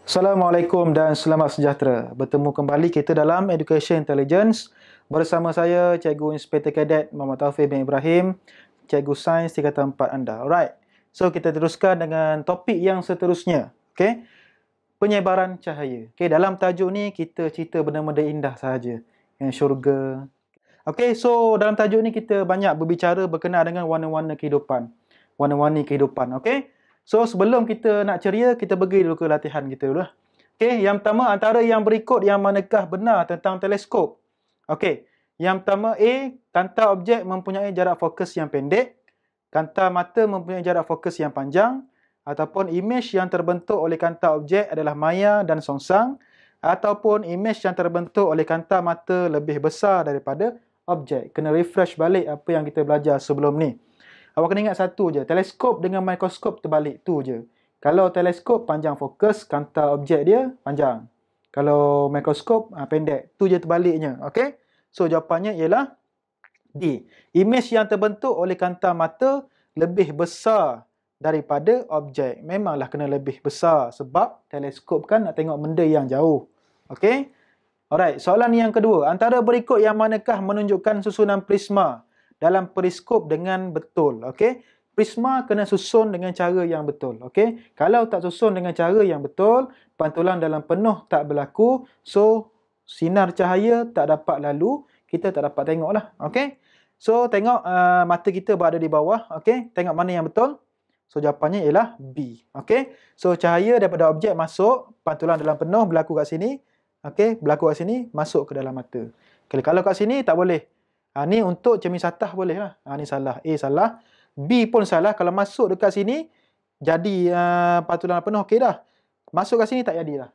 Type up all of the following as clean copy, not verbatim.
Assalamualaikum dan selamat sejahtera. Bertemu kembali kita dalam Education Intelligence bersama saya, Cikgu Inspektor Kadet Muhammad Taufik bin Ibrahim, Cikgu Sains Tingkatan 4 anda. Alright. So, kita teruskan dengan topik yang seterusnya. Okay. Penyebaran cahaya. Okay, dalam tajuk ni kita cerita benda-benda indah sahaja. Yang syurga. Okay, so dalam tajuk ni kita banyak berbicara berkenaan dengan warna-warna kehidupan. Warna-warni kehidupan. Okay. So, sebelum kita nak ceria, kita pergi dulu ke latihan kita dulu. Okey, yang pertama antara yang berikut yang manakah benar tentang teleskop? Okey, yang pertama A, kanta objek mempunyai jarak fokus yang pendek, kanta mata mempunyai jarak fokus yang panjang, ataupun imej yang terbentuk oleh kanta objek adalah maya dan songsang, ataupun imej yang terbentuk oleh kanta mata lebih besar daripada objek. Kena refresh balik apa yang kita belajar sebelum ni. Awak kena ingat satu je, teleskop dengan mikroskop terbalik, tu je. Kalau teleskop panjang fokus, kanta objek dia panjang. Kalau mikroskop pendek, tu je terbaliknya. Okey? So jawapannya ialah D. Imej yang terbentuk oleh kanta mata lebih besar daripada objek. Memanglah kena lebih besar sebab teleskop kan nak tengok benda yang jauh. Okey? Alright, soalan yang kedua, antara berikut yang manakah menunjukkan susunan prisma dalam periskop dengan betul? Okey, prisma kena susun dengan cara yang betul. Okey, kalau tak susun dengan cara yang betul, pantulan dalam penuh tak berlaku, so sinar cahaya tak dapat lalu, kita tak dapat tengoklah. Okey, so tengok mata kita berada di bawah. Okey, tengok mana yang betul. So jawapannya ialah B. Okey, so cahaya daripada objek masuk, pantulan dalam penuh berlaku kat sini. Okey, berlaku kat sini, masuk ke dalam mata. Okay, kalau kat sini tak boleh. Ni untuk cermin satah boleh lah. Ni salah. A salah. B pun salah. Kalau masuk dekat sini, jadi pantulan penuh, okey dah. Masuk kat sini tak jadilah.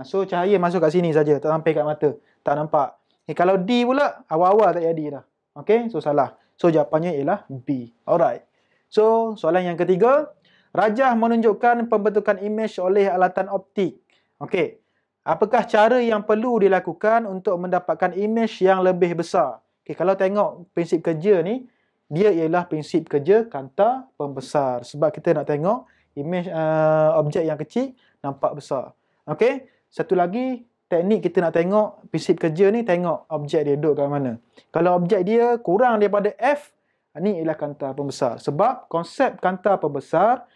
So, cahaya masuk kat sini saja. Tak sampai kat mata. Tak nampak. Kalau D pula, awal-awal tak jadi dah. Okey, so salah. So, jawapannya ialah B. Alright. So, soalan yang ketiga. Rajah menunjukkan pembentukan imej oleh alatan optik. Okey. Apakah cara yang perlu dilakukan untuk mendapatkan imej yang lebih besar? Okay, kalau tengok prinsip kerja ni, dia ialah prinsip kerja kanta pembesar. Sebab kita nak tengok imej objek yang kecil nampak besar. Okey, satu lagi teknik kita nak tengok prinsip kerja ni, tengok objek dia duduk kat mana. Kalau objek dia kurang daripada F, ni ialah kanta pembesar. Sebab konsep kanta pembesar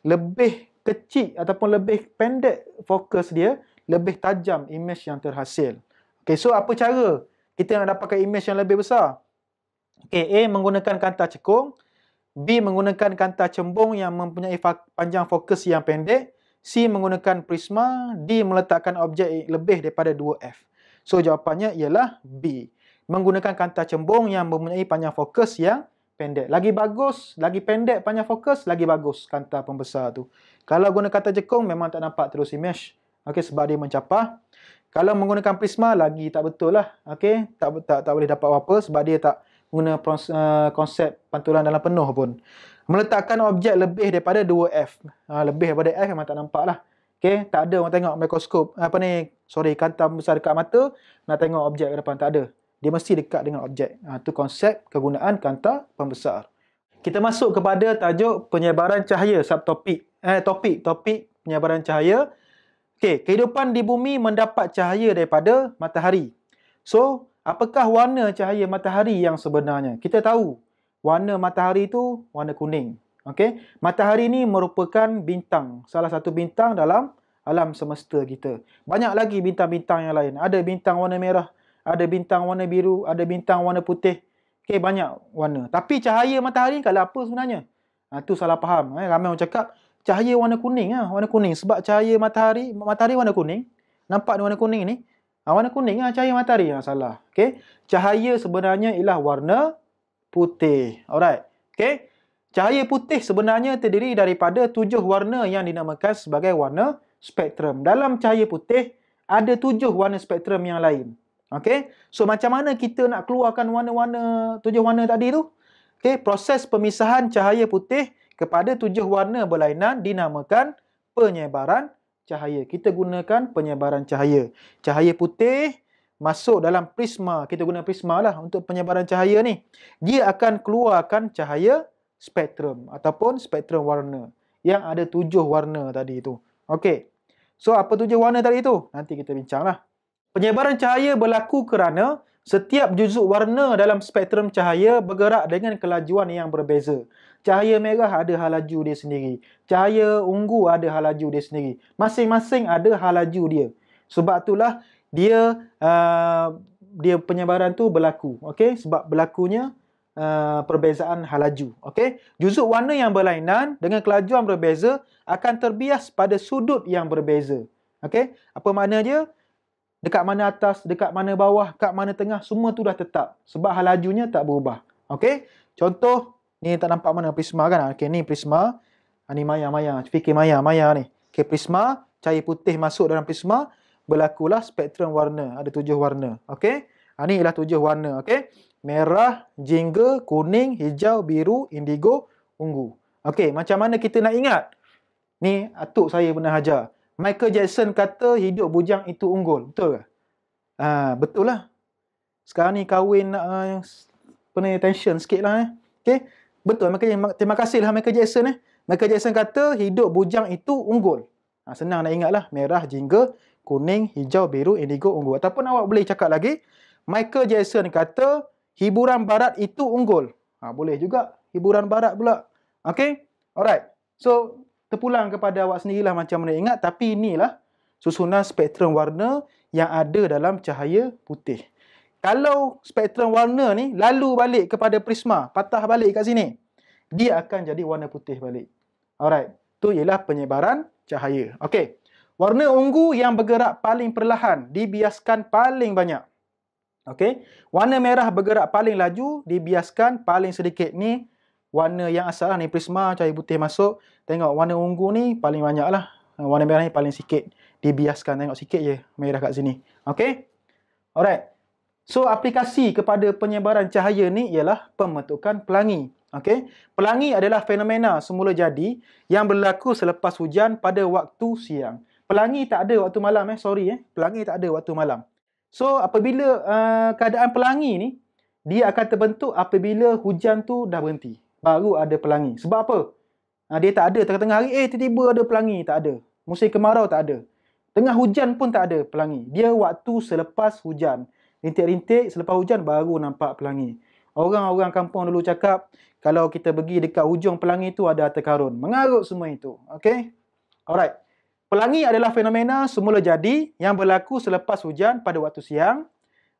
lebih kecil ataupun lebih pendek fokus dia, lebih tajam imej yang terhasil. Okey, so apa cara kita nak dapatkan imej yang lebih besar? Okay, A menggunakan kanta cekung, B menggunakan kanta cembung yang mempunyai panjang fokus yang pendek, C menggunakan prisma, D meletakkan objek lebih daripada 2F. So jawapannya ialah B. Menggunakan kanta cembung yang mempunyai panjang fokus yang pendek. Lagi bagus, lagi pendek panjang fokus, lagi bagus kanta pembesar tu. Kalau guna kanta cekung memang tak nampak terus imej. Okey, sebab dia mencapah. Kalau menggunakan prisma lagi tak betul lah. Okey, tak boleh dapat apa-apa sebab dia tak guna konsep pantulan dalam penuh pun. Meletakkan objek lebih daripada 2F. Lebih daripada F memang tak nampak lah. Okey, tak ada orang tengok mikroskop kanta besar dekat mata nak tengok objek ke depan, tak ada. Dia mesti dekat dengan objek. Itu konsep kegunaan kanta pembesar. Kita masuk kepada tajuk penyebaran cahaya, subtopik. Topik penyebaran cahaya. Okey, kehidupan di bumi mendapat cahaya daripada matahari. So, apakah warna cahaya matahari yang sebenarnya? Kita tahu warna matahari itu warna kuning. Okey, matahari ni merupakan bintang, salah satu bintang dalam alam semesta kita. Banyak lagi bintang-bintang yang lain. Ada bintang warna merah, ada bintang warna biru, ada bintang warna putih. Okey, banyak warna. Tapi cahaya matahari kalau apa sebenarnya? Itu salah faham. Ramai orang cakap cahaya warna kuning, warna kuning. Sebab cahaya matahari warna kuning. Nampak warna kuning ni? Warna kuning cahaya matahari. Salah. Okay? Cahaya sebenarnya ialah warna putih. Alright. Okay? Cahaya putih sebenarnya terdiri daripada 7 warna yang dinamakan sebagai warna spektrum. Dalam cahaya putih, ada 7 warna spektrum yang lain. Okay? So, macam mana kita nak keluarkan warna-warna 7 warna tadi tu? Okay? Proses pemisahan cahaya putih kepada 7 warna berlainan dinamakan penyebaran cahaya. Kita gunakan penyebaran cahaya. Cahaya putih masuk dalam prisma. Kita guna prisma lah untuk penyebaran cahaya ni. Dia akan keluarkan cahaya spektrum ataupun spektrum warna yang ada 7 warna tadi tu. Okey. So, apa tujuh warna tadi tu? Nanti kita bincanglah. Penyebaran cahaya berlaku kerana setiap juzuk warna dalam spektrum cahaya bergerak dengan kelajuan yang berbeza. Cahaya merah ada hal laju dia sendiri. Cahaya ungu ada hal laju dia sendiri. Masing-masing ada hal laju dia. Sebab itulah dia penyebaran tu berlaku. Okey, sebab berlakunya perbezaan hal laju. Okey, juzuk warna yang berlainan dengan kelajuan berbeza akan terbias pada sudut yang berbeza. Okey, apa makna dia? Dekat mana atas, dekat mana bawah, dekat mana tengah, semua tu dah tetap. Sebab hal lajunya tak berubah. Okey? Contoh, ni tak nampak mana prisma kan? Okey, ni prisma. Ni maya. Fikir maya ni. Okey, prisma, cahaya putih masuk dalam prisma, berlakulah spektrum warna. Ada 7 warna. Okey? Ni ialah 7 warna. Okey? Merah, jingga, kuning, hijau, biru, indigo, ungu. Okey, macam mana kita nak ingat? Ni atuk saya pernah ajar. Michael Jackson kata hidup bujang itu unggul. Betul ke? Betul lah. Sekarang ni kahwin pernah tension sikit lah. Okay? Betul. Terima kasih lah Michael Jackson. Michael Jackson kata hidup bujang itu unggul. Senang nak ingat lah. Merah, jingga, kuning, hijau, biru, indigo, unggul. Ataupun awak boleh cakap lagi. Michael Jackson kata hiburan barat itu unggul. Boleh juga. Hiburan barat pula. Okay? Alright. So, terpulang kepada awak sendirilah macam mana ingat. Tapi inilah susunan spektrum warna yang ada dalam cahaya putih. Kalau spektrum warna ni lalu balik kepada prisma, patah balik kat sini, dia akan jadi warna putih balik. Alright. Itu ialah penyebaran cahaya. Okey. Warna ungu yang bergerak paling perlahan, dibiaskan paling banyak. Okey. Warna merah bergerak paling laju, dibiaskan paling sedikit. Ni warna yang asal lah, ni prisma, cahaya putih masuk. Tengok warna ungu ni paling banyak lah. Warna merah ni paling sikit. Dibiaskan, tengok sikit je merah kat sini. Okey? Alright. So, aplikasi kepada penyebaran cahaya ni ialah pembentukan pelangi. Okey? Pelangi adalah fenomena semula jadi yang berlaku selepas hujan pada waktu siang. Pelangi tak ada waktu malam. Pelangi tak ada waktu malam. So, apabila keadaan pelangi ni, dia akan terbentuk apabila hujan tu dah berhenti. Baru ada pelangi. Sebab apa? Dia tak ada tengah-tengah hari, tiba-tiba ada pelangi. Tak ada. Musim kemarau tak ada. Tengah hujan pun tak ada pelangi. Dia waktu selepas hujan. Rintik-rintik, selepas hujan baru nampak pelangi. Orang-orang kampung dulu cakap, kalau kita pergi dekat hujung pelangi tu ada harta karun. Mengarut semua itu. Okey? Alright. Pelangi adalah fenomena semula jadi yang berlaku selepas hujan pada waktu siang.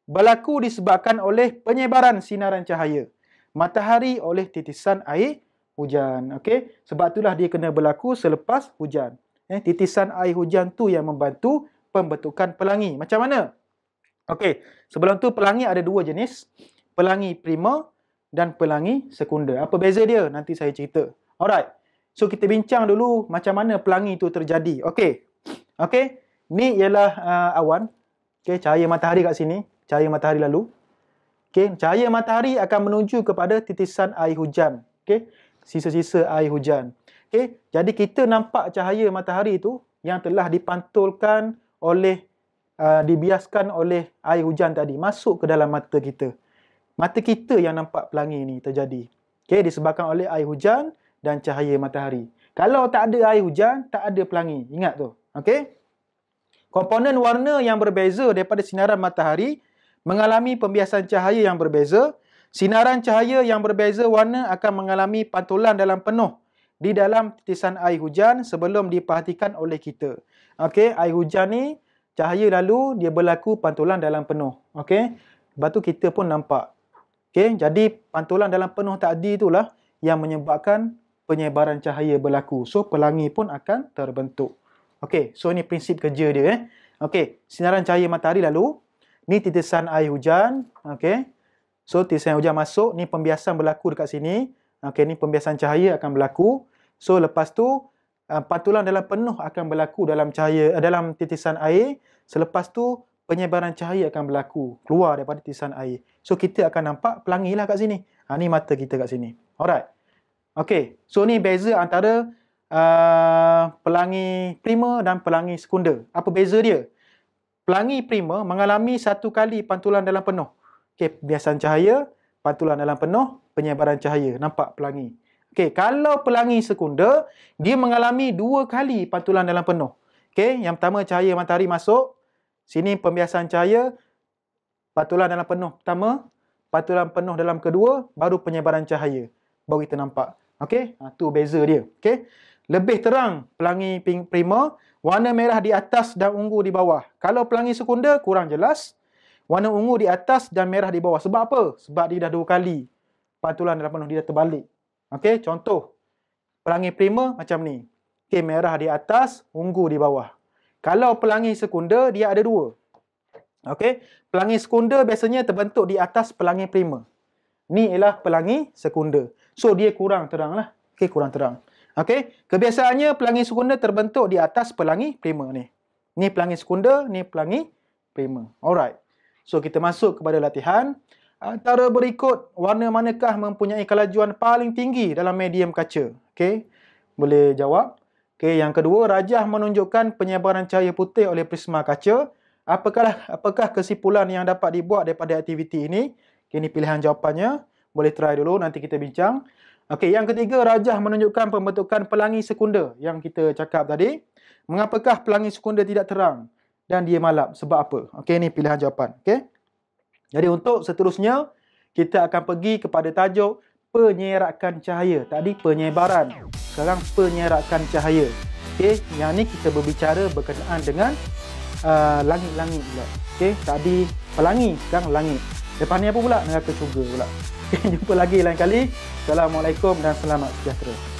Berlaku disebabkan oleh penyebaran sinaran cahaya. Matahari oleh titisan air hujan. Okey? Sebab itulah dia kena berlaku selepas hujan. Titisan air hujan tu yang membantu pembentukan pelangi. Macam mana? Okey, sebelum tu pelangi ada 2 jenis. Pelangi primer dan pelangi sekunder. Apa beza dia? Nanti saya cerita. Alright. So kita bincang dulu macam mana pelangi itu terjadi. Okey. Okey. Ni ialah awan. Okey, cahaya matahari kat sini. Cahaya matahari lalu. Okey, cahaya matahari akan menuju kepada titisan air hujan. Okey, sisa-sisa air hujan. Okey, jadi kita nampak cahaya matahari itu yang telah dipantulkan oleh dibiaskan oleh air hujan tadi masuk ke dalam mata kita. Mata kita yang nampak pelangi ni terjadi. Okey, disebabkan oleh air hujan dan cahaya matahari. Kalau tak ada air hujan, tak ada pelangi. Ingat tu. Okey? Komponen warna yang berbeza daripada sinaran matahari mengalami pembiasan cahaya yang berbeza. Sinaran cahaya yang berbeza warna akan mengalami pantulan dalam penuh di dalam titisan air hujan sebelum diperhatikan oleh kita. Okey, air hujan ni cahaya lalu dia berlaku pantulan dalam penuh. Okey? Lepas tu kita pun nampak. Okey, jadi pantulan dalam penuh tadi itulah yang menyebabkan penyebaran cahaya berlaku. So pelangi pun akan terbentuk. Okey, so ini prinsip kerja dia. Okey, sinaran cahaya matahari lalu, ni titisan air hujan. Okey. So titisan hujan masuk, ni pembiasan berlaku dekat sini. Okey, ni pembiasan cahaya akan berlaku. So lepas tu pantulan dalam penuh akan berlaku dalam dalam titisan air. Selepas tu penyebaran cahaya akan berlaku keluar daripada titisan air. So kita akan nampak pelangi lah kat sini. Ni mata kita kat sini. Alright. Okey. So ni beza antara pelangi primer dan pelangi sekunder. Apa beza dia? Pelangi primer mengalami satu kali pantulan dalam penuh. Okey, pembiasan cahaya, pantulan dalam penuh, penyebaran cahaya. Nampak pelangi. Okey, kalau pelangi sekunder, dia mengalami 2 kali pantulan dalam penuh. Okey, yang pertama cahaya matahari masuk. Sini pembiasan cahaya, pantulan dalam penuh pertama, pantulan penuh dalam kedua, baru penyebaran cahaya. Baru kita nampak. Okey, tu beza dia. Okey. Lebih terang pelangi prima, warna merah di atas dan ungu di bawah. Kalau pelangi sekunder kurang jelas, warna ungu di atas dan merah di bawah. Sebab apa? Sebab dia dah 2 kali pantulan dalam penuh, dia dah terbalik. Okey, contoh pelangi prima macam ni. Okey, merah di atas, ungu di bawah. Kalau pelangi sekunder, dia ada 2. Okey, pelangi sekunder biasanya terbentuk di atas pelangi prima. Ni ialah pelangi sekunder. So, dia kurang terang lah. Okey, kurang terang. Okey, kebiasaannya pelangi sekunder terbentuk di atas pelangi prima ni. Ni pelangi sekunder, ni pelangi prima. Alright. So, kita masuk kepada latihan. Antara berikut, warna manakah mempunyai kelajuan paling tinggi dalam medium kaca? Okey, boleh jawab. Okey, yang kedua, rajah menunjukkan penyebaran cahaya putih oleh prisma kaca. Apakah kesimpulan yang dapat dibuat daripada aktiviti ini? Okay, ini pilihan jawapannya. Boleh try dulu, nanti kita bincang. Okey, yang ketiga, rajah menunjukkan pembentukan pelangi sekunder yang kita cakap tadi. Mengapakah pelangi sekunder tidak terang dan dia malap? Sebab apa? Okey, ini pilihan jawapan. Okey. Jadi untuk seterusnya, kita akan pergi kepada tajuk penyerakan cahaya. Tadi penyebaran, sekarang penyerakan cahaya. Okey, yang ni kita berbicara berkenaan dengan langit-langit pula. Okey, tadi pelangi, sekarang langit. Lepas ni apa pula? Neraka syurga pula. Okay, jumpa lagi lain kali. Assalamualaikum dan selamat sejahtera.